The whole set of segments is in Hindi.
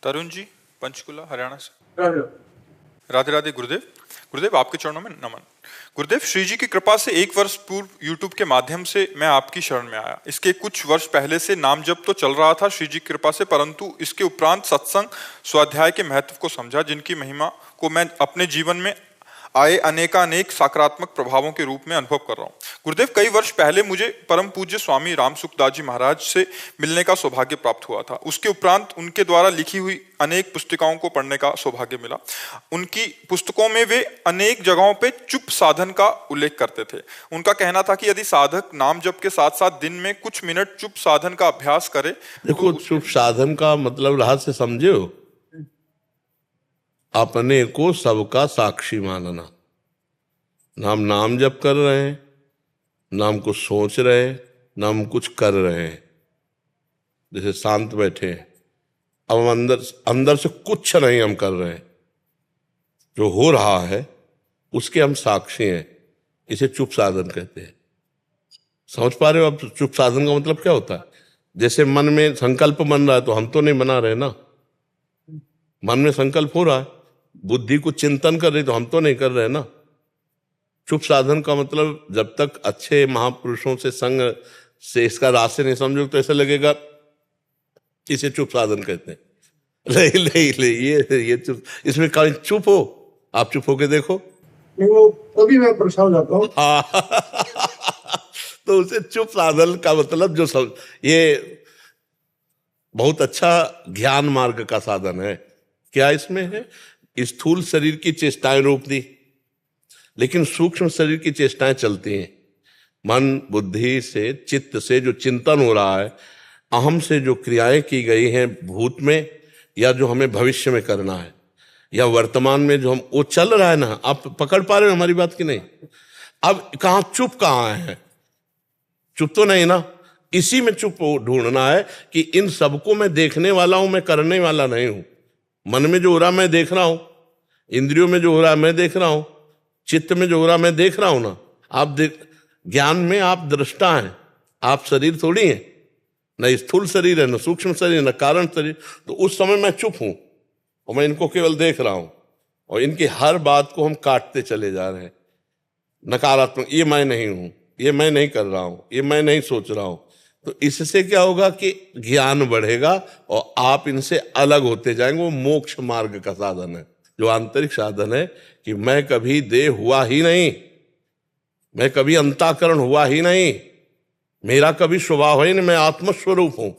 तरुण जी, पंचकुला हरियाणा से। राधे राधे राधे गुरुदेव। गुरुदेव, आपके चरणों में नमन। गुरुदेव, श्री जी की कृपा से 1 वर्ष पूर्व यूट्यूब के माध्यम से मैं आपकी शरण में आया। इसके कुछ वर्ष पहले से नाम जप तो चल रहा था श्री जी की कृपा से, परंतु इसके उपरांत सत्संग स्वाध्याय के महत्व को समझा, जिनकी महिमा को मैं अपने जीवन में आए अनेकानेक सकारात्मक प्रभावों के रूप में अनुभव कर रहा हूँ। गुरुदेव, कई वर्ष पहले मुझे परम पूज्य स्वामी राम सुखदास जी महाराज से मिलने का सौभाग्य प्राप्त हुआ था। उसके उपरांत उनके द्वारा लिखी हुई अनेक पुस्तिकाओं को पढ़ने का सौभाग्य मिला। उनकी पुस्तकों में वे अनेक जगहों पे चुप साधन का उल्लेख करते थे। उनका कहना था कि यदि साधक नाम जप के साथ साथ दिन में कुछ मिनट चुप साधन का अभ्यास करे। देखो, चुप साधन का मतलब रहस्य समझे हो? अपने को सबका साक्षी मानना। हम नाम जप कर रहे हैं, नाम कुछ सोच रहे हैं, नाम कुछ कर रहे हैं, जैसे शांत बैठे हैं। अब हम अंदर से कुछ नहीं हम कर रहे हैं, जो हो रहा है उसके हम साक्षी हैं। इसे चुप साधन कहते हैं। समझ पा रहे हो? अब चुप साधन का मतलब क्या होता है? जैसे मन में संकल्प बन रहा है तो हम तो नहीं बना रहे ना। मन में संकल्प हो रहा है, बुद्धि को चिंतन कर रही तो हम तो नहीं कर रहे ना। चुप साधन का मतलब जब तक अच्छे महापुरुषों से संग से इसका रहस्य नहीं समझो तो ऐसा लगेगा इसे चुप साधन कहते हैं। ले ये चुप, इसमें कहीं चुप हो? आप चुप होके देखो। नहीं, वो तभी मैं परेशान हो जाता हूँ। तो उसे चुप साधन का मतलब जो सब ये बहुत अच्छा ज्ञान मार्ग का साधन है। क्या इसमें है? स्थूल शरीर की चेष्टाएं रोक दी, लेकिन सूक्ष्म शरीर की चेष्टाएं चलती हैं। मन बुद्धि से, चित्त से जो चिंतन हो रहा है, अहम से जो क्रियाएं की गई हैं भूत में, या जो हमें भविष्य में करना है, या वर्तमान में जो हम वो चल रहा है ना। आप पकड़ पा रहे हो हमारी बात की नहीं? अब कहाँ चुप कहाँ है? चुप तो नहीं ना। इसी में चुप ढूंढना है कि इन सबको मैं देखने वाला हूं, मैं करने वाला नहीं हूं। मन में जो हो रहा मैं देख रहा हूं, इंद्रियों में जो हो रहा मैं देख रहा हूं, चित्त में जो हो रहा मैं देख रहा हूं ना। आप ज्ञान में आप दृष्टा हैं, आप शरीर थोड़ी हैं। न स्थूल शरीर है, न सूक्ष्म शरीर, न कारण शरीर। तो उस समय मैं चुप हूं और मैं इनको केवल देख रहा हूं, और इनकी हर बात को हम काटते चले जा रहे हैं। नकारात्मक, ये मैं नहीं हूं, ये मैं नहीं कर रहा हूं, ये मैं नहीं सोच रहा हूं। तो इससे क्या होगा कि ज्ञान बढ़ेगा और आप इनसे अलग होते जाएंगे। वो मोक्ष मार्ग का साधन है, जो आंतरिक साधन है कि मैं कभी देह हुआ ही नहीं, मैं कभी अंतःकरण हुआ ही नहीं, मेरा कभी स्वभाव है नहीं, मैं आत्मस्वरूप हूं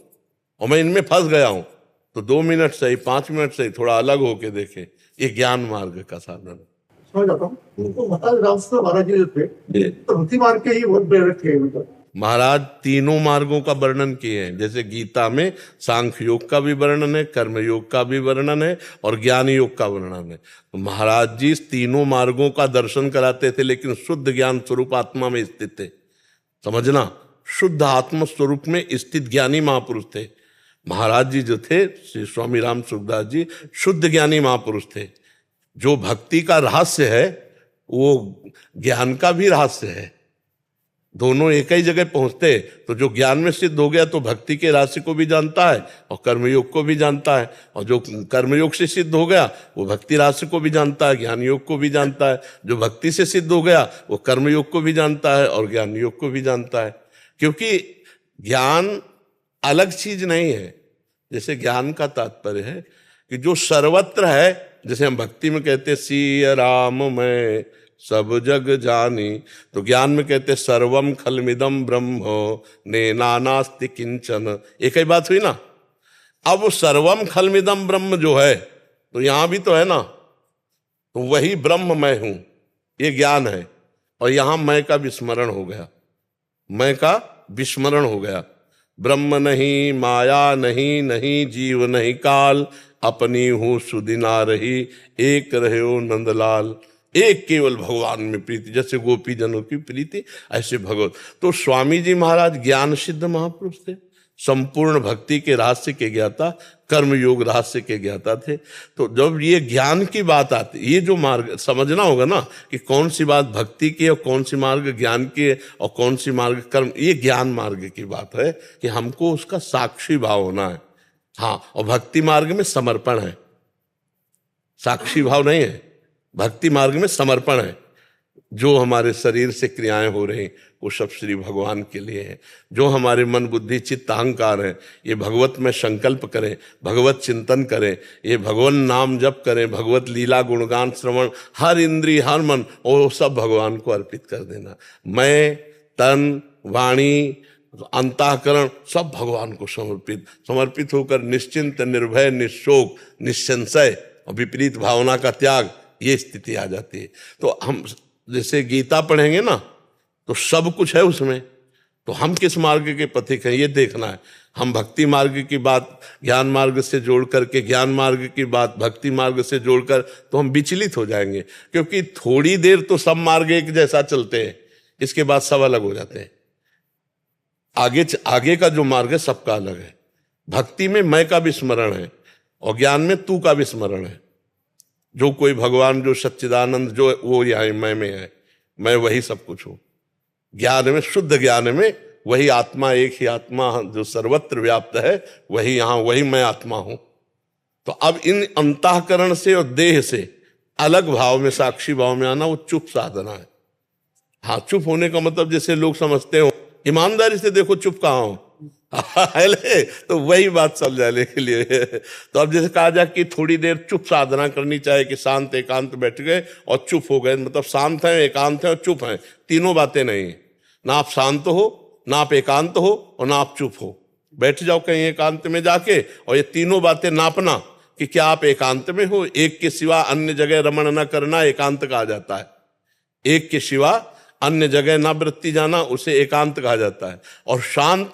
और मैं इनमें फंस गया हूं। तो 2 मिनट सही, 5 मिनट सही, थोड़ा अलग होके देखे। ये ज्ञान मार्ग का साधन है। समझ जाता हूँ। उनको महाराज रामकृष्ण महाराज जी थे, तो भक्ति मार्ग के ही बहुत प्रेरक थे। मतलब महाराज तीनों मार्गों का वर्णन किए हैं। जैसे गीता में सांख्य योग का भी वर्णन है, कर्म योग का भी वर्णन है, और ज्ञान योग का वर्णन है। तो महाराज जी तीनों मार्गों का दर्शन कराते थे, लेकिन शुद्ध ज्ञान स्वरूप आत्मा में स्थित थे। समझना, शुद्ध आत्म स्वरूप में स्थित ज्ञानी महापुरुष थे महाराज जी। जो थे श्री स्वामी राम सुखदास जी, शुद्ध ज्ञानी महापुरुष थे। जो भक्ति का रहस्य है वो ज्ञान का भी रहस्य है। दोनों एक ही जगह पहुंचते। तो जो ज्ञान में सिद्ध हो गया तो भक्ति के रहस्य को भी जानता है और कर्मयोग को भी जानता है, और जो कर्मयोग से सिद्ध हो गया वो भक्ति रहस्य को भी जानता है, ज्ञान योग को भी जानता है। जो भक्ति से सिद्ध हो गया वो कर्मयोग को भी जानता है और ज्ञान योग को भी जानता है। क्योंकि ज्ञान अलग चीज नहीं है। जैसे ज्ञान का तात्पर्य है कि जो सर्वत्र है, जैसे हम भक्ति में कहते सिय राम मैं सब जग जानी, तो ज्ञान में कहते सर्वम खलमिदम ब्रह्म नेनानास्ति किंचन। एक ही बात हुई ना। अब वो सर्वम खलमिदम ब्रह्म जो है तो यहां भी तो है ना। तो वही ब्रह्म मैं हूं, ये ज्ञान है। और यहां मैं का विस्मरण हो गया, मैं का विस्मरण हो गया। ब्रह्म नहीं, माया नहीं, नहीं जीव नहीं काल, अपनी हूं सुदिना रही, एक रहे हो नंदलाल। एक केवल भगवान में प्रीति, जैसे गोपी जनों की प्रीति ऐसे भगवत। तो स्वामी जी महाराज ज्ञान सिद्ध महापुरुष थे, संपूर्ण भक्ति के रहस्य के ज्ञाता, कर्म योग रहस्य के ज्ञाता थे। तो जब ये ज्ञान की बात आती, ये जो मार्ग समझना होगा ना कि कौन सी बात भक्ति की और कौन सी मार्ग ज्ञान की है और कौन सी मार्ग कर्म, ये ज्ञान मार्ग की बात है कि हमको उसका साक्षी भाव होना है। हाँ, और भक्ति मार्ग में समर्पण है, साक्षी भाव नहीं है। भक्ति मार्ग में समर्पण है। जो हमारे शरीर से क्रियाएं हो रही वो सब श्री भगवान के लिए है। जो हमारे मन बुद्धि चित्त अहंकार है ये भगवत में संकल्प करें, भगवत चिंतन करें, ये भगवान नाम जप करें, भगवत लीला गुणगान श्रवण, हर इंद्रिय हर मन वो सब भगवान को अर्पित कर देना। मैं तन वाणी अंतःकरण सब भगवान को समर्पित होकर निश्चिंत निर्भय निशोक निसंशय और विपरीत भावना का त्याग, ये स्थिति आ जाती है। तो हम जैसे गीता पढ़ेंगे ना तो सब कुछ है उसमें, तो हम किस मार्ग के पथिक हैं ये देखना है। हम भक्ति मार्ग की बात ज्ञान मार्ग से जोड़ करके, ज्ञान मार्ग की बात भक्ति मार्ग से जोड़कर, तो हम विचलित हो जाएंगे, क्योंकि थोड़ी देर तो सब मार्ग एक जैसा चलते हैं, इसके बाद सब अलग हो जाते हैं। आगे का जो मार्ग है सबका अलग है। भक्ति में मैं का भी स्मरण है और ज्ञान में तू का भी स्मरण है। जो कोई भगवान जो सच्चिदानंद जो वो यहाँ मैं में है, मैं वही सब कुछ हूं। ज्ञान में, शुद्ध ज्ञान में वही आत्मा, एक ही आत्मा जो सर्वत्र व्याप्त है, वही यहाँ, वही मैं आत्मा हूं। तो अब इन अंतःकरण से और देह से अलग भाव में, साक्षी भाव में आना, वो चुप साधना है। हाँ, चुप होने का मतलब जैसे लोग समझते हो, ईमानदारी से देखो चुप कहाँ हो तो वही बात समझाने के लिए। तो अब जैसे कहा जाए कि थोड़ी देर चुप साधना करनी चाहिए, कि शांत एकांत बैठ गए और चुप हो गए, मतलब शांत है, एकांत है और चुप है, तीनों बातें नहीं। ना आप शांत हो, ना आप एकांत हो और ना आप चुप हो। बैठ जाओ कहीं एकांत में जाके और ये तीनों बातें नापना कि क्या आप एकांत में हो। एक के सिवा अन्य जगह रमण न करना एकांत कहा जाता है। एक के सिवा अन्य जगह ना वृत्ति जाना उसे एकांत कहा जाता है। और शांत,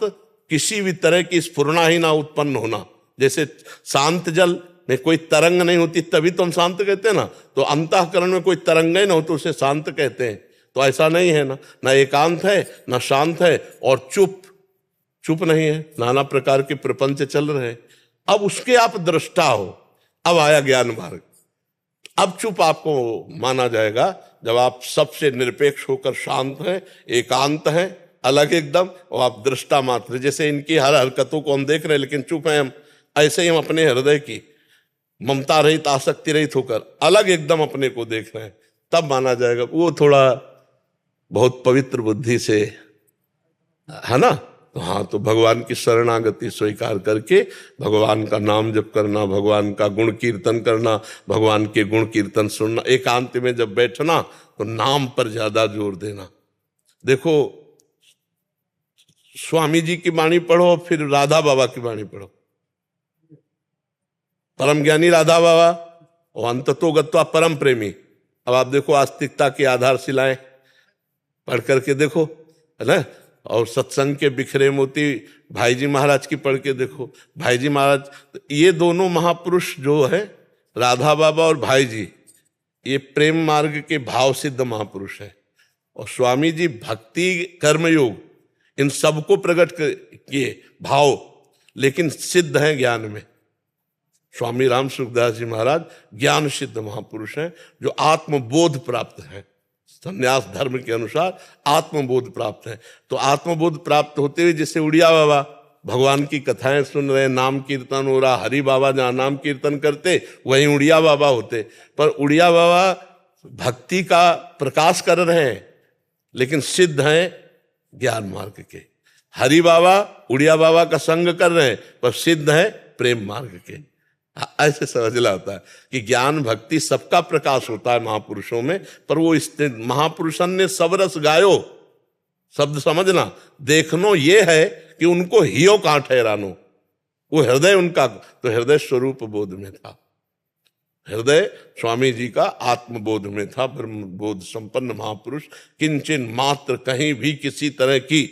किसी भी तरह की स्फुरना ही ना उत्पन्न होना। जैसे शांत जल में कोई तरंग नहीं होती तभी तो हम शांत कहते हैं ना, तो अंतःकरण में कोई तरंग ही ना हो तो उसे शांत कहते हैं। तो ऐसा नहीं है ना एकांत है ना शांत है, और चुप नहीं है, नाना प्रकार के प्रपंच चल रहे हैं। अब उसके आप दृष्टा हो। अब आया ज्ञान मार्ग। अब चुप आपको माना जाएगा जब आप सबसे निरपेक्ष होकर शांत हैं, एकांत हैं, अलग एकदम, और आप दृष्टा मात्र। जैसे इनकी हर हरकतों को हम देख रहे हैं लेकिन चुप हैं हम, ऐसे ही हम अपने हृदय की ममता रहित, आसक्ति रहित होकर अलग एकदम अपने को देख रहे हैं, तब माना जाएगा। वो थोड़ा बहुत पवित्र बुद्धि से है ना। तो हाँ, तो भगवान की शरणागति स्वीकार करके भगवान का नाम जप करना, भगवान का गुण कीर्तन करना, भगवान के गुण कीर्तन सुनना, एकांत में जब बैठना तो नाम पर ज्यादा जोर देना। देखो, स्वामी जी की वाणी पढ़ो, फिर राधा बाबा की वाणी पढ़ो। परम ज्ञानी राधा बाबा और अंततो गत्वा परम प्रेमी। अब आप देखो, आस्तिकता की आधारशिलाएं पढ़ करके देखो, है ना। और सत्संग के बिखरे मोती भाई जी महाराज की पढ़ के देखो। भाई जी महाराज, ये दोनों महापुरुष जो है, राधा बाबा और भाई जी, ये प्रेम मार्ग के भाव सिद्ध महापुरुष है। और स्वामी जी भक्ति कर्मयोग इन सबको प्रकट किए भाव, लेकिन सिद्ध हैं ज्ञान में। स्वामी राम सुखदास जी महाराज ज्ञान सिद्ध महापुरुष हैं, जो आत्मबोध प्राप्त है, संन्यास धर्म के अनुसार आत्मबोध प्राप्त है। तो आत्मबोध प्राप्त होते हुए जैसे उड़िया बाबा भगवान की कथाएं सुन रहे, नाम कीर्तन हो रहा, हरि बाबा जहाँ नाम कीर्तन करते वहीं उड़िया बाबा होते। पर उड़िया बाबा भक्ति का प्रकाश कर रहे हैं लेकिन सिद्ध हैं ज्ञान मार्ग के। हरि बाबा उड़िया बाबा का संग कर रहे हैं पर सिद्ध है प्रेम मार्ग के। ऐसे समझना होता है कि ज्ञान भक्ति सबका प्रकाश होता है महापुरुषों में, पर वो महापुरुषन ने सब रस गायो, शब्द समझना, देखनो ये है कि उनको हियो कहाँ ठहरानो। वो हृदय उनका तो हृदय स्वरूप बोध में था। हृदय स्वामी जी का आत्मबोध में था। ब्रह्म बोध संपन्न महापुरुष, किंचन मात्र कहीं भी किसी तरह की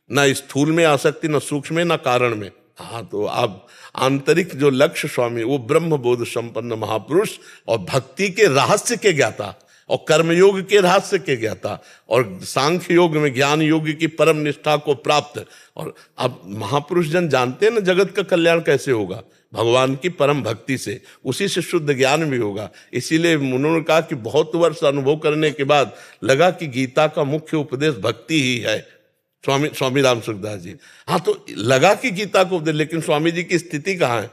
न स्थूल में आसक्ति, न सूक्ष्म में, न कारण में। हाँ, तो आप आंतरिक जो लक्ष्य स्वामी, वो ब्रह्म बोध संपन्न महापुरुष और भक्ति के रहस्य के ज्ञाता और कर्मयोग के रहस्य के ज्ञाता और सांख्य योग में ज्ञान योग की परम निष्ठा को प्राप्त। और अब महापुरुष जन जानते हैं ना जगत का कल्याण कैसे होगा, भगवान की परम भक्ति से, उसी से शुद्ध ज्ञान भी होगा। इसीलिए उन्होंने कहा कि बहुत वर्ष अनुभव करने के बाद लगा कि गीता का मुख्य उपदेश भक्ति ही है। स्वामी राम सुखदास जी, हाँ, तो लगा कि गीता को उपदेश, लेकिन स्वामी जी की स्थिति कहाँ है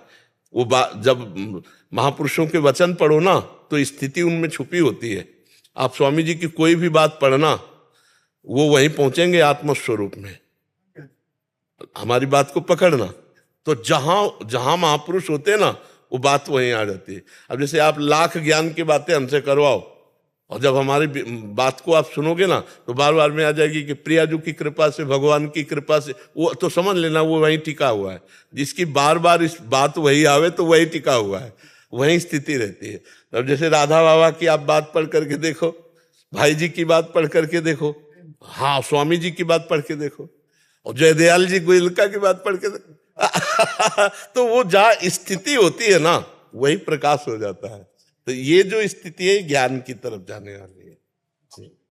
वो जब महापुरुषों के वचन पढ़ो ना तो स्थिति उनमें छुपी होती है। आप स्वामी जी की कोई भी बात पढ़ना, वो वहीं पहुंचेंगे आत्मस्वरूप में। हमारी बात को पकड़ना, तो जहां जहां महापुरुष होते हैं ना, वो बात वहीं आ जाती है। अब जैसे आप लाख ज्ञान की बातें हमसे करवाओ, और जब हमारी बात को आप सुनोगे ना तो बार बार में आ जाएगी कि प्रियाजू की कृपा से, भगवान की कृपा से, वो तो समझ लेना वो वहीं टिका हुआ है। जिसकी बार बार इस बात वही आवे तो वही टिका हुआ है, वहीं स्थिति रहती है। अब जैसे राधा बाबा की आप बात पढ़ करके देखो, भाई जी की बात पढ़ करके देखो, हाँ स्वामी जी की बात पढ़ के देखो, और जयदयाल जी गोयलका की बात पढ़ के देखो तो वो जहाँ स्थिति होती है ना, वही प्रकाश हो जाता है। तो ये जो स्थिति है ज्ञान की तरफ जाने वाली है।